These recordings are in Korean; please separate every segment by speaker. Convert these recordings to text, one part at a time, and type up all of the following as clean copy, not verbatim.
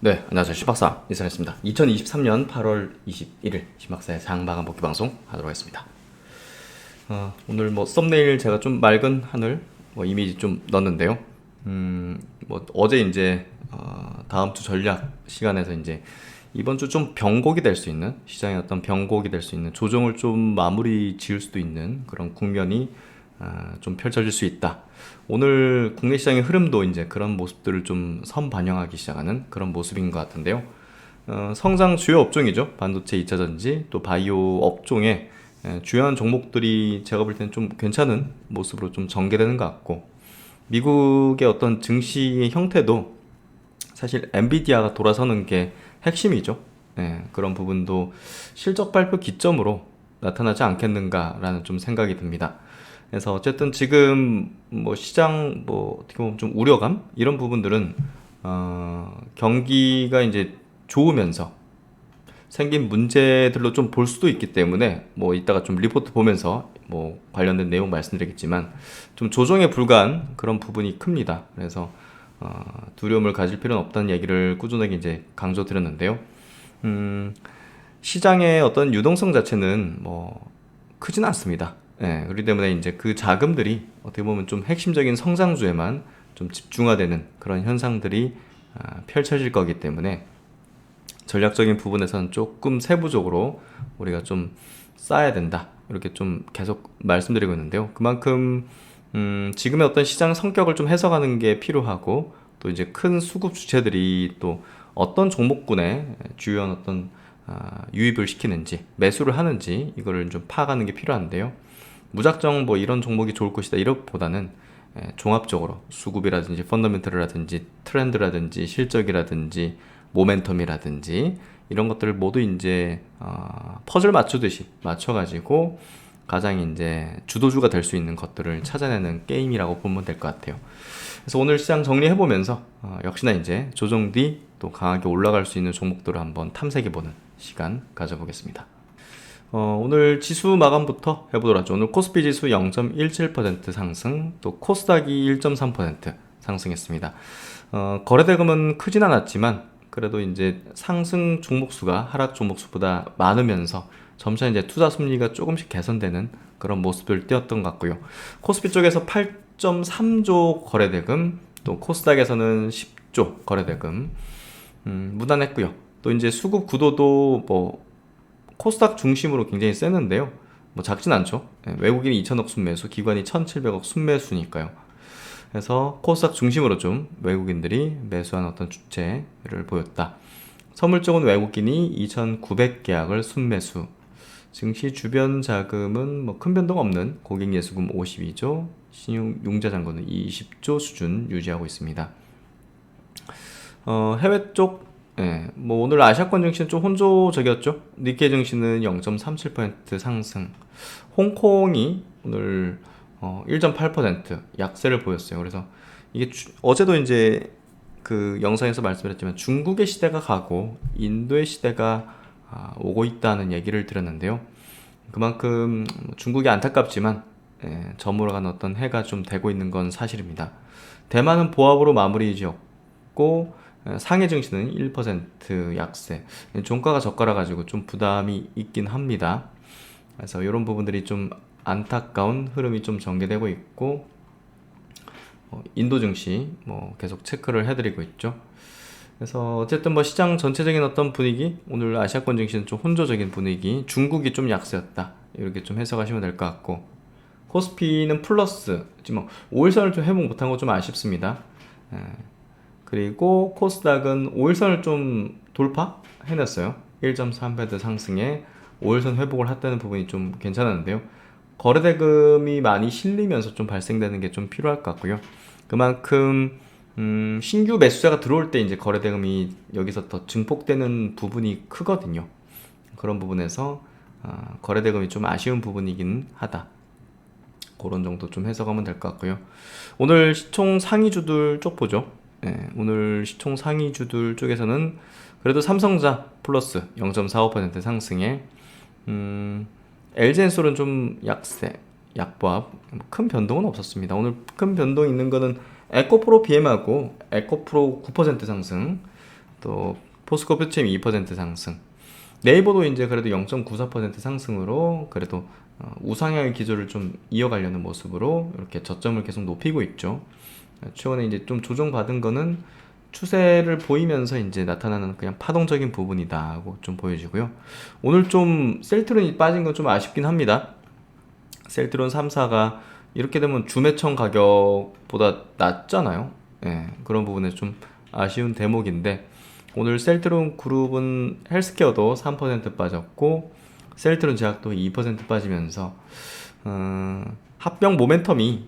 Speaker 1: 네, 안녕하세요. 신박사 인사했습니다. 2023년 8월 21일 신박사의 장마감 복귀 방송 하도록 하겠습니다. 오늘 뭐 썸네일 제가 좀 맑은 하늘 뭐 이미지 좀 넣었는데요. 뭐 어제 이제 다음 주 전략 시간에서 이제 이번 주 좀 변곡이 될 수 있는 시장의 어떤 변곡이 될 수 있는 조정을 좀 마무리 지을 수도 있는 그런 국면이 좀 펼쳐질 수 있다. 오늘 국내 시장의 흐름도 이제 그런 모습들을 좀 선반영하기 시작하는 그런 모습인 것 같은데요. 성장 주요 업종이죠. 반도체, 2차전지, 또 바이오 업종에 주요한 종목들이 제가 볼 때는 좀 괜찮은 모습으로 좀 전개되는 것 같고, 미국의 어떤 증시의 형태도 사실 엔비디아가 돌아서는 게 핵심이죠. 그런 부분도 실적 발표 기점으로 나타나지 않겠는가라는 좀 생각이 듭니다. 그래서 어쨌든 지금 뭐 시장 뭐 어떻게 보면 좀 우려감 이런 부분들은 경기가 이제 좋으면서 생긴 문제들로 좀 볼 수도 있기 때문에 뭐 이따가 좀 리포트 보면서 뭐 관련된 내용 말씀드리겠지만 좀 조정에 불과한 그런 부분이 큽니다. 그래서 두려움을 가질 필요는 없다는 얘기를 꾸준하게 이제 강조드렸는데요. 시장의 어떤 유동성 자체는 뭐 크진 않습니다. 그렇기 때문에 이제 그 자금들이 어떻게 보면 좀 핵심적인 성장주에만 좀 집중화되는 그런 현상들이 펼쳐질 거기 때문에 전략적인 부분에서는 조금 세부적으로 우리가 좀 쌓아야 된다. 이렇게 좀 계속 말씀드리고 있는데요. 그만큼 지금의 어떤 시장 성격을 좀 해석하는 게 필요하고, 또 이제 큰 수급 주체들이 또 어떤 종목군에 주요한 어떤 유입을 시키는지 매수를 하는지 이거를 좀 파악하는 게 필요한데요. 무작정 뭐 이런 종목이 좋을 것이다 이것보다는 종합적으로 수급이라든지 펀더멘털이라든지 트렌드라든지 실적이라든지 모멘텀이라든지 이런 것들을 모두 이제 퍼즐 맞추듯이 맞춰가지고 가장 이제 주도주가 될 수 있는 것들을 찾아내는 게임이라고 보면 될 것 같아요. 그래서 오늘 시장 정리해보면서 역시나 이제 조정 뒤 또 강하게 올라갈 수 있는 종목들을 한번 탐색해보는 시간 가져보겠습니다. 오늘 지수 마감부터 해보도록 하죠. 오늘 코스피 지수 0.17% 상승, 또 코스닥이 1.3% 상승했습니다. 거래대금은 크진 않았지만 그래도 이제 상승 종목수가 하락 종목수보다 많으면서 점차 이제 투자 심리가 조금씩 개선되는 그런 모습을 띄었던 것 같고요. 코스피 쪽에서 8.3조 거래대금, 또 코스닥에서는 10조 거래대금 무난했고요. 또 이제 수급 구도도 뭐 코스닥 중심으로 굉장히 세는데요. 뭐 작진 않죠. 외국인이 2천억 순매수, 기관이 1,700억 순매수니까요. 그래서 코스닥 중심으로 좀 외국인들이 매수한 어떤 주체를 보였다. 선물 쪽은 외국인이 2,900계약을 순매수. 증시 주변 자금은 뭐 큰 변동 없는 고객 예수금 52조, 신용 융자 잔고는 20조 수준 유지하고 있습니다. 해외 쪽, 뭐 오늘 아시아권 증시는 좀 혼조적이었죠. 니케이 증시는 0.37% 상승. 홍콩이 오늘 1.8% 약세를 보였어요. 그래서 이게 어제도 이제 그 영상에서 말씀드렸지만 중국의 시대가 가고 인도의 시대가 오고 있다는 얘기를 드렸는데요. 그만큼 중국이 안타깝지만 저물어간 어떤 해가 좀 되고 있는 건 사실입니다. 대만은 보합으로 마무리 지었고, 상해 증시는 1% 약세. 종가가 저가라 가지고 좀 부담이 있긴 합니다. 그래서 이런 부분들이 좀 안타까운 흐름이 좀 전개되고 있고, 인도 증시 뭐 계속 체크를 해드리고 있죠. 그래서 어쨌든 뭐 시장 전체적인 어떤 분위기, 오늘 아시아권 증시는 좀 혼조적인 분위기, 중국이 좀 약세였다 이렇게 좀 해석하시면 될 것 같고, 코스피는 플러스, 지금 5일선을 좀 회복 못한 거 좀 아쉽습니다. 그리고 코스닥은 5일선을 좀 돌파해냈어요. 1.3% 상승에 5일선 회복을 했다는 부분이 좀 괜찮았는데요. 거래대금이 많이 실리면서 좀 발생되는 게 좀 필요할 것 같고요. 그만큼 신규 매수자가 들어올 때 이제 거래대금이 여기서 더 증폭되는 부분이 크거든요. 그런 부분에서 거래대금이 좀 아쉬운 부분이긴 하다. 그런 정도 좀 해석하면 될 것 같고요. 오늘 시총 상위주들 쪽 보죠. 오늘 시총 상위주들 쪽에서는 그래도 삼성자 플러스 0.45% 상승에 LG엔솔은 좀 약세, 약보합, 큰 변동은 없었습니다. 오늘 큰 변동 있는 거는 에코프로 BM하고 에코프로 9% 상승, 또 포스코 퓨처엠 2% 상승. 네이버도 이제 그래도 0.94% 상승으로 그래도 우상향의 기조를 좀 이어가려는 모습으로 이렇게 저점을 계속 높이고 있죠. 최근에 이제 좀 조정받은 거는 추세를 보이면서 이제 나타나는 그냥 파동적인 부분이다 하고 좀 보여지고요. 오늘 좀 셀트론이 빠진 건 좀 아쉽긴 합니다. 셀트론 3사가 이렇게 되면 주매청 가격보다 낮잖아요. 예, 그런 부분에 좀 아쉬운 대목인데 오늘 셀트론 그룹은 헬스케어도 3% 빠졌고 셀트론 제약도 2% 빠지면서 합병 모멘텀이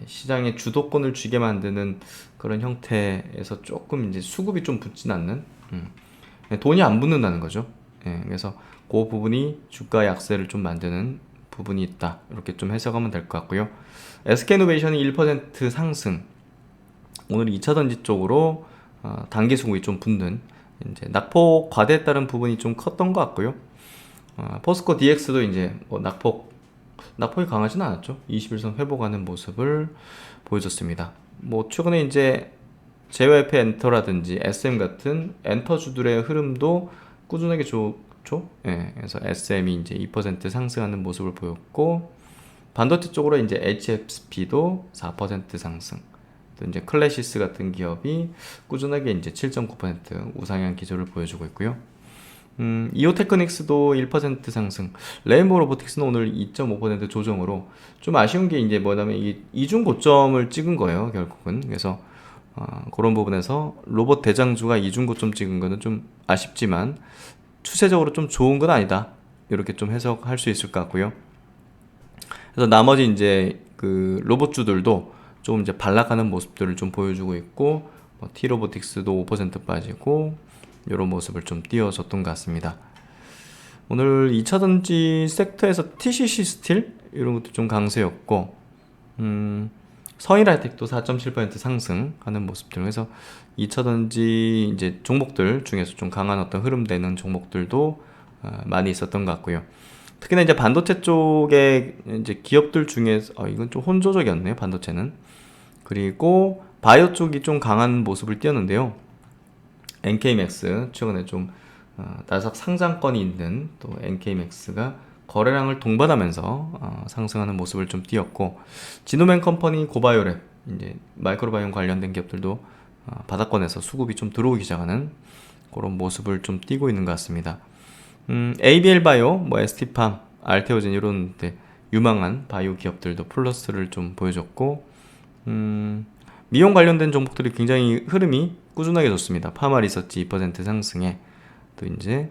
Speaker 1: 시장의 주도권을 쥐게 만드는 그런 형태에서 조금 이제 수급이 좀 붙진 않는 돈이 안 붙는다는 거죠. 그래서 그 부분이 주가 약세를 좀 만드는 부분이 있다. 이렇게 좀 해석하면 될 것 같고요. SK이노베이션이 1% 상승. 오늘 2차전지 쪽으로 단기 수급이 좀 붙는 이제 낙폭 과대에 따른 부분이 좀 컸던 것 같고요. 포스코 DX도 이제 뭐 낙폭이 강하진 않았죠. 21선 회복하는 모습을 보여줬습니다. 뭐 최근에 이제 JYP 엔터라든지 SM 같은 엔터주들의 흐름도 꾸준하게 좋죠. 예, 그래서 SM이 이제 2% 상승하는 모습을 보였고 반도체 쪽으로 이제 HSP도 4% 상승. 또 이제 클래시스 같은 기업이 꾸준하게 이제 7.9% 우상향 기조를 보여주고 있고요. 이오테크닉스도 1% 상승. 레인보우 로보틱스는 오늘 2.5% 조정으로 좀 아쉬운 게 이제 뭐냐면 이중 고점을 찍은 거예요, 결국은. 그래서 그런 부분에서 로봇 대장주가 이중 고점 찍은 거는 좀 아쉽지만 추세적으로 좀 좋은 건 아니다. 이렇게 좀 해석할 수 있을 것 같고요. 그래서 나머지 이제 그 로봇주들도 좀 이제 반락하는 모습들을 좀 보여주고 있고 T로보틱스도 5% 빠지고 이런 모습을 좀 띄워줬던 것 같습니다. 오늘 2차전지 섹터에서 TCC 스틸 이런 것도 좀 강세였고 서일하이텍도 4.7% 상승하는 모습들. 그래서 2차전지 이제 종목들 중에서 좀 강한 어떤 흐름 되는 종목들도 많이 있었던 것 같고요. 특히나 이제 반도체 쪽에 이제 기업들 중에서 이건 좀 혼조적이었네요, 반도체는. 그리고 바이오 쪽이 좀 강한 모습을 띄었는데요. NK맥스 최근에 좀 나스닥 상장권이 있는 또 NK맥스가 거래량을 동반하면서 상승하는 모습을 좀 띄었고 지노맨 컴퍼니 고바이오랩 이제 마이크로바이옴 관련된 기업들도 바닥권에서 수급이 좀 들어오기 시작하는 그런 모습을 좀 띄고 있는 것 같습니다. ABL 바이오, 뭐 ST팜, 알테오젠 이런 유망한 바이오 기업들도 플러스를 좀 보여줬고 미용 관련된 종목들이 굉장히 흐름이 꾸준하게 좋습니다. 파마 리서치 2% 상승에 또 이제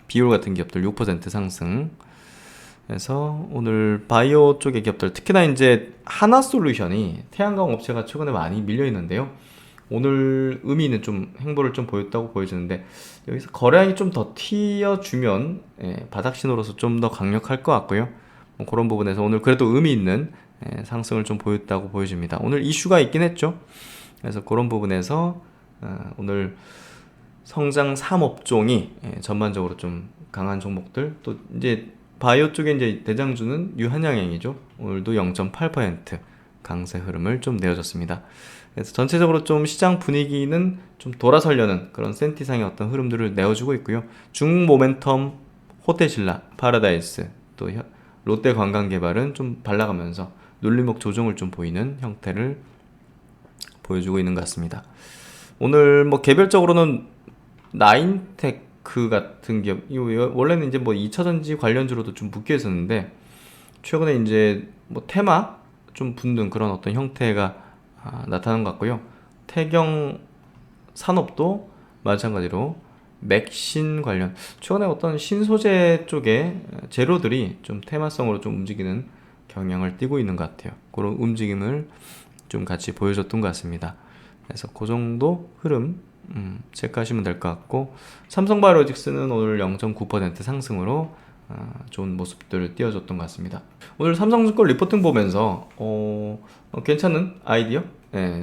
Speaker 1: 비올 같은 기업들 6% 상승. 그래서 오늘 바이오 쪽의 기업들 특히나 이제 하나솔루션이 태양광 업체가 최근에 많이 밀려 있는데요. 오늘 의미는 좀 행보를 좀 보였다고 보여지는데 여기서 거래량이 좀 더 튀어주면 바닥 신호로서 좀 더 강력할 것 같고요. 뭐 그런 부분에서 오늘 그래도 의미 있는 상승을 좀 보였다고 보여집니다. 오늘 이슈가 있긴 했죠. 그래서 그런 부분에서 오늘 성장 3업종이 전반적으로 좀 강한 종목들 또 이제 바이오 쪽에 이제 대장주는 유한양행이죠. 오늘도 0.8% 강세 흐름을 좀 내어줬습니다. 그래서 전체적으로 좀 시장 분위기는 좀 돌아서려는 그런 센티상의 어떤 흐름들을 내어주고 있고요. 중국 모멘텀, 호텔신라, 파라다이스, 또 롯데관광개발은 좀 발라가면서 눌림목 조정을 좀 보이는 형태를 보여주고 있는 것 같습니다. 오늘 뭐 개별적으로는 나인테크 같은 기업, 원래는 이제 뭐 2차전지 관련주로도 좀 묶여 있었는데 최근에 이제 뭐 테마 좀 붙는 그런 어떤 형태가 나타난 것 같고요. 태경 산업도 마찬가지로 맥신 관련 최근에 어떤 신소재 쪽에 재료들이 좀 테마성으로 좀 움직이는 경향을 띠고 있는 것 같아요. 그런 움직임을 좀 같이 보여줬던 것 같습니다. 그래서 그 정도 흐름 체크하시면 될 것 같고 삼성바이오로직스는 오늘 0.9% 상승으로 좋은 모습들을 띄워줬던 것 같습니다. 오늘 삼성증권 리포팅 보면서 괜찮은 아이디어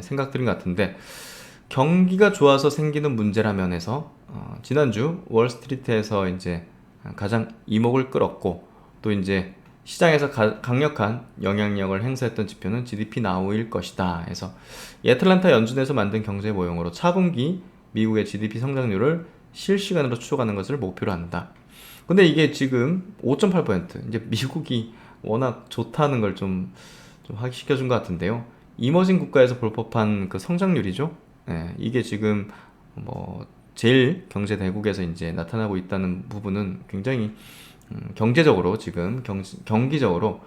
Speaker 1: 생각드린 것 같은데 경기가 좋아서 생기는 문제라면에서 지난주 월스트리트에서 이제 가장 이목을 끌었고 또 이제 시장에서 강력한 영향력을 행사했던 지표는 GDP 나우일 것이다. 해서 이 애틀랜타 연준에서 만든 경제 모형으로 차분기 미국의 GDP 성장률을 실시간으로 추적하는 것을 목표로 한다. 근데 이게 지금 5.8%, 이제 미국이 워낙 좋다는 걸 좀 확인시켜준 것 같은데요. 이머징 국가에서 볼 법한 그 성장률이죠. 예, 이게 지금 뭐 제일 경제 대국에서 이제 나타나고 있다는 부분은 굉장히 경제적으로 지금 경기적으로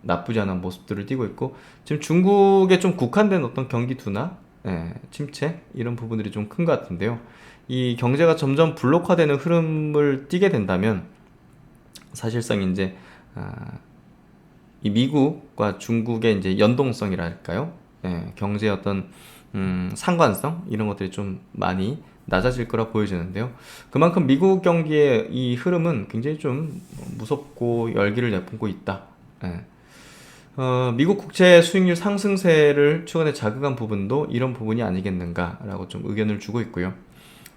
Speaker 1: 나쁘지 않은 모습들을 띠고 있고, 지금 중국에 좀 국한된 어떤 경기 둔화, 침체 이런 부분들이 좀 큰 것 같은데요. 이 경제가 점점 블록화되는 흐름을 띠게 된다면 사실상 이제 이 미국과 중국의 이제 연동성이랄까요? 경제의 어떤 상관성 이런 것들이 좀 많이 낮아질 거라 보여지는데요. 그만큼 미국 경기의 이 흐름은 굉장히 좀 무섭고 열기를 내뿜고 있다. 예. 미국 국채 수익률 상승세를 최근에 자극한 부분도 이런 부분이 아니겠는가라고 좀 의견을 주고 있고요.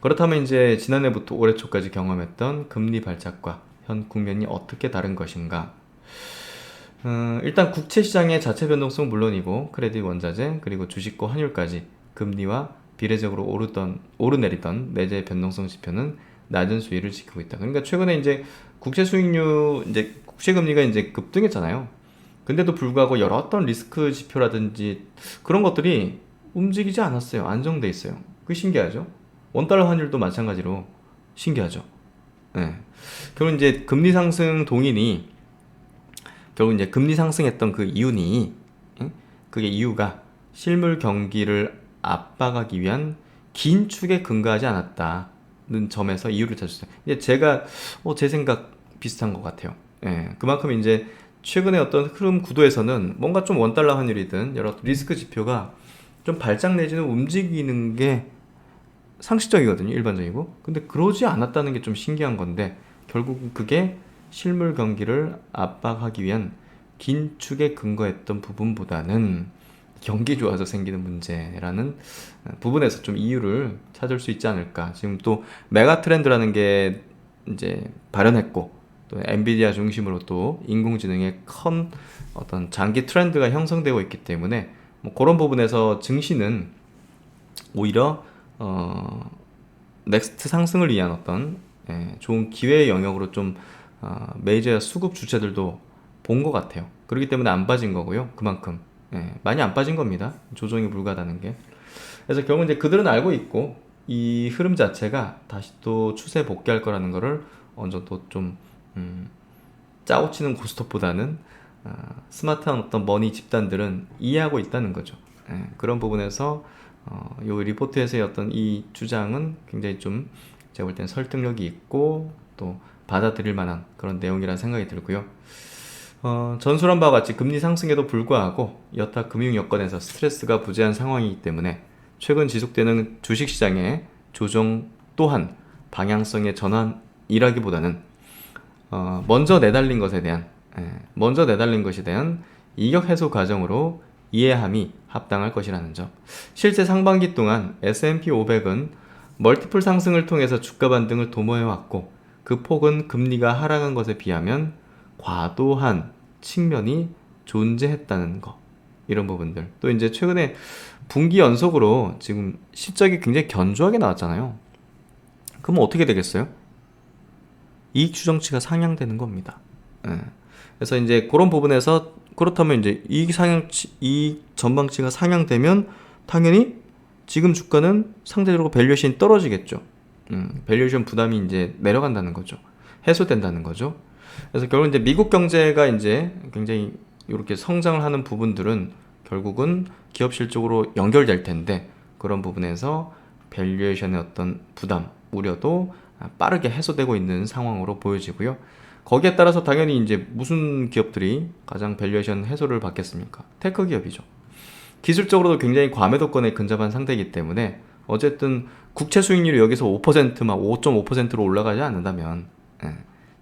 Speaker 1: 그렇다면 이제 지난해부터 올해 초까지 경험했던 금리 발작과 현 국면이 어떻게 다른 것인가? 일단 국채 시장의 자체 변동성 물론이고 크레딧 원자재 그리고 주식과 환율까지 금리와 비례적으로 오르내리던 내재 변동성 지표는 낮은 수위를 지키고 있다. 그러니까 최근에 이제 국채 수익률 이제 국채 금리가 이제 급등했잖아요. 근데도 불구하고 여러 어떤 리스크 지표라든지 그런 것들이 움직이지 않았어요. 안정돼 있어요. 그게 신기하죠. 원달러 환율도 마찬가지로 신기하죠. 네. 결국 이제 금리 상승 동인이 결국 이제 금리 상승했던 그 이유니, 그게 이유가 실물 경기를 압박하기 위한 긴축에 근거하지 않았다는 점에서 이유를 찾았어요. 이제 제가 제 생각 비슷한 것 같아요. 그만큼 이제 최근에 어떤 흐름 구도에서는 뭔가 좀 원달러 환율이든 여러 리스크 지표가 좀 발작 내지는 움직이는 게 상식적이거든요, 일반적이고. 근데 그러지 않았다는 게 좀 신기한 건데 결국은 그게 실물 경기를 압박하기 위한 긴축에 근거했던 부분보다는 경기 좋아서 생기는 문제라는 부분에서 좀 이유를 찾을 수 있지 않을까. 지금 또 메가 트렌드라는 게 이제 발현했고 또 엔비디아 중심으로 또 인공지능의 큰 어떤 장기 트렌드가 형성되고 있기 때문에 뭐 그런 부분에서 증시는 오히려 넥스트 상승을 위한 어떤 좋은 기회의 영역으로 좀 메이저 수급 주체들도 본 것 같아요. 그렇기 때문에 안 빠진 거고요. 그만큼 많이 안 빠진 겁니다. 조정이 불가하다는 게. 그래서 결국 이제 그들은 알고 있고 이 흐름 자체가 다시 또 추세 복귀할 거라는 거를 어느 정도 좀 짜고 치는 고스톱보다는 스마트한 어떤 머니 집단들은 이해하고 있다는 거죠. 그런 부분에서 이 리포트에서의 어떤 이 주장은 굉장히 좀 제가 볼 때는 설득력이 있고 또 받아들일 만한 그런 내용이라는 생각이 들고요. 전술한 바와 같이 금리 상승에도 불구하고 여타 금융 여건에서 스트레스가 부재한 상황이기 때문에 최근 지속되는 주식시장의 조정 또한 방향성의 전환이라기보다는 먼저 내달린 것에 대한 이격 해소 과정으로 이해함이 합당할 것이라는 점. 실제 상반기 동안 S&P 500은 멀티플 상승을 통해서 주가 반등을 도모해왔고 그 폭은 금리가 하락한 것에 비하면 과도한 측면이 존재했다는 거, 이런 부분들. 또 이제 최근에 분기 연속으로 지금 실적이 굉장히 견조하게 나왔잖아요. 그럼 어떻게 되겠어요? 이익 추정치가 상향되는 겁니다. 그래서 이제 그런 부분에서 그렇다면 이제 이익 전망치가 상향되면 당연히 지금 주가는 상대적으로 밸류에이션이 떨어지겠죠. 밸류에이션 부담이 이제 내려간다는 거죠. 해소된다는 거죠. 그래서 결국 이제 미국 경제가 이제 굉장히 이렇게 성장을 하는 부분들은 결국은 기업 실적으로 연결될 텐데 그런 부분에서 밸류에이션의 어떤 부담, 우려도 빠르게 해소되고 있는 상황으로 보여지고요. 거기에 따라서 당연히 이제 무슨 기업들이 가장 밸류에이션 해소를 받겠습니까? 테크 기업이죠. 기술적으로도 굉장히 과매도권에 근접한 상태이기 때문에 어쨌든 국채 수익률이 여기서 5% 막 5.5%로 올라가지 않는다면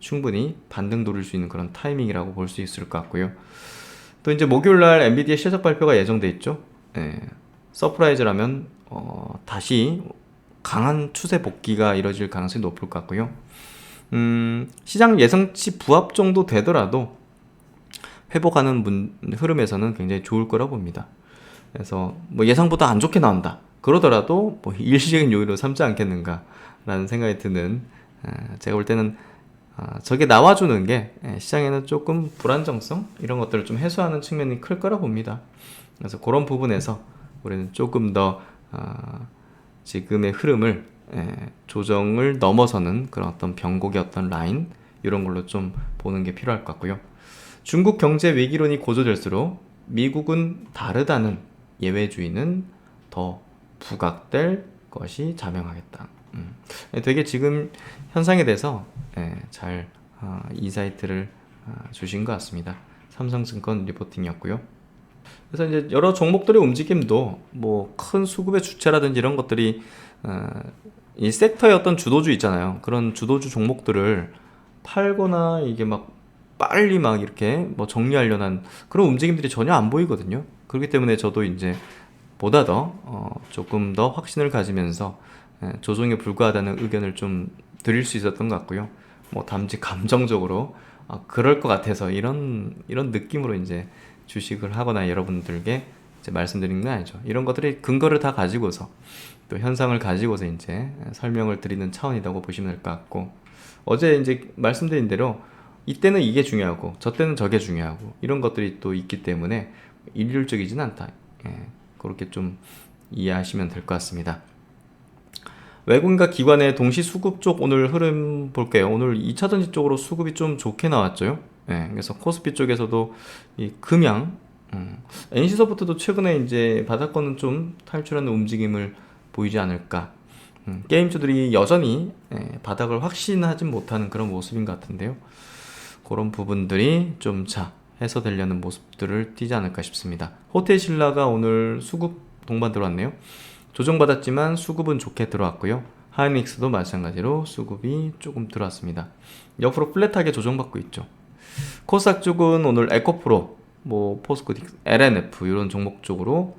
Speaker 1: 충분히 반등 노릴 수 있는 그런 타이밍이라고 볼 수 있을 것 같고요. 또 이제 목요일날 엔비디아 실적 발표가 예정돼 있죠. 서프라이즈라면 다시 강한 추세 복귀가 이뤄질 가능성이 높을 것 같고요. 시장 예상치 부합 정도 되더라도 회복하는 흐름에서는 굉장히 좋을 거라 봅니다. 그래서 뭐 예상보다 안 좋게 나온다 그러더라도 뭐 일시적인 요인으로 삼지 않겠는가라는 생각이 드는, 제가 볼 때는 저게 나와주는 게 시장에는 조금 불안정성 이런 것들을 좀 해소하는 측면이 클 거라 봅니다. 그래서 그런 부분에서 우리는 조금 더 지금의 흐름을 조정을 넘어서는 그런 어떤 변곡의 어떤 라인 이런 걸로 좀 보는 게 필요할 것 같고요. 중국 경제 위기론이 고조될수록 미국은 다르다는 예외주의는 더 부각될 것이 자명하겠다. 되게 지금 현상에 대해서 잘 인사이트를 주신 것 같습니다. 삼성증권 리포팅이었고요. 그래서 이제 여러 종목들의 움직임도 뭐 큰 수급의 주체라든지 이런 것들이 이 섹터의 어떤 주도주 있잖아요. 그런 주도주 종목들을 팔거나 이게 막 빨리 막 이렇게 뭐 정리하려는 그런 움직임들이 전혀 안 보이거든요. 그렇기 때문에 저도 이제 보다 더 조금 더 확신을 가지면서 조정에 불과하다는 의견을 좀 드릴 수 있었던 것 같고요. 뭐 단지 감정적으로 그럴 것 같아서 이런 느낌으로 이제 주식을 하거나 여러분들께 이제 말씀드리는 건 아니죠. 이런 것들이 근거를 다 가지고서 또 현상을 가지고서 이제 설명을 드리는 차원이라고 보시면 될 것 같고, 어제 이제 말씀드린 대로 이때는 이게 중요하고 저 때는 저게 중요하고 이런 것들이 또 있기 때문에 일률적이진 않다. 그렇게 좀 이해하시면 될 것 같습니다. 외국인과 기관의 동시 수급 쪽 오늘 흐름 볼게요. 오늘 2차전지 쪽으로 수급이 좀 좋게 나왔죠. 그래서 코스피 쪽에서도 이 금양, NC소프트도 최근에 이제 바닥권은 좀 탈출하는 움직임을 보이지 않을까. 게임주들이 여전히 바닥을 확신하지 못하는 그런 모습인 것 같은데요. 그런 부분들이 좀 해소되려는 모습들을 띠지 않을까 싶습니다. 호텔신라가 오늘 수급 동반 들어왔네요. 조정받았지만 수급은 좋게 들어왔고요. 하이닉스도 마찬가지로 수급이 조금 들어왔습니다. 옆으로 플랫하게 조정받고 있죠. 코스닥 쪽은 오늘 에코프로, 뭐 포스코, LNF 이런 종목 쪽으로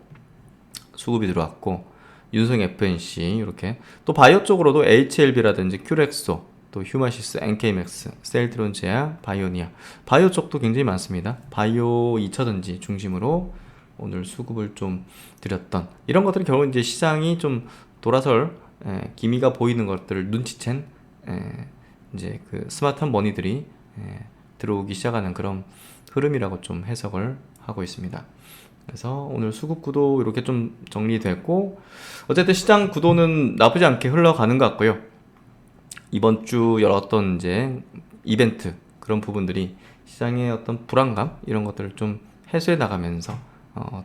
Speaker 1: 수급이 들어왔고, 윤성 FNC 이렇게, 또 바이오 쪽으로도 HLB라든지 큐렉소, 또 휴마시스, NK맥스, 셀트론 제약, 바이오니아, 바이오 쪽도 굉장히 많습니다. 바이오 2차전지 중심으로 오늘 수급을 좀 드렸던 이런 것들은 결국 이제 시장이 좀 돌아설 기미가 보이는 것들을 눈치챈 이제 그 스마트한 머니들이 들어오기 시작하는 그런 흐름이라고 좀 해석을 하고 있습니다. 그래서 오늘 수급 구도 이렇게 좀 정리됐고, 어쨌든 시장 구도는 나쁘지 않게 흘러가는 것 같고요. 이번 주 여러 어떤 이제 이벤트 그런 부분들이 시장의 어떤 불안감 이런 것들을 좀 해소해 나가면서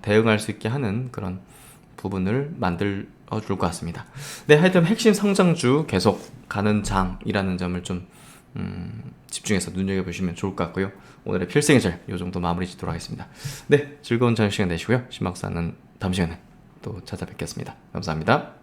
Speaker 1: 대응할 수 있게 하는 그런 부분을 만들어 줄 것 같습니다. 네, 하여튼 핵심 성장주 계속 가는 장이라는 점을 좀 집중해서 눈여겨보시면 좋을 것 같고요. 오늘의 필승의절 이 정도 마무리 짓도록 하겠습니다. 네, 즐거운 저녁 시간 되시고요. 신박사는 다음 시간에 또 찾아뵙겠습니다. 감사합니다.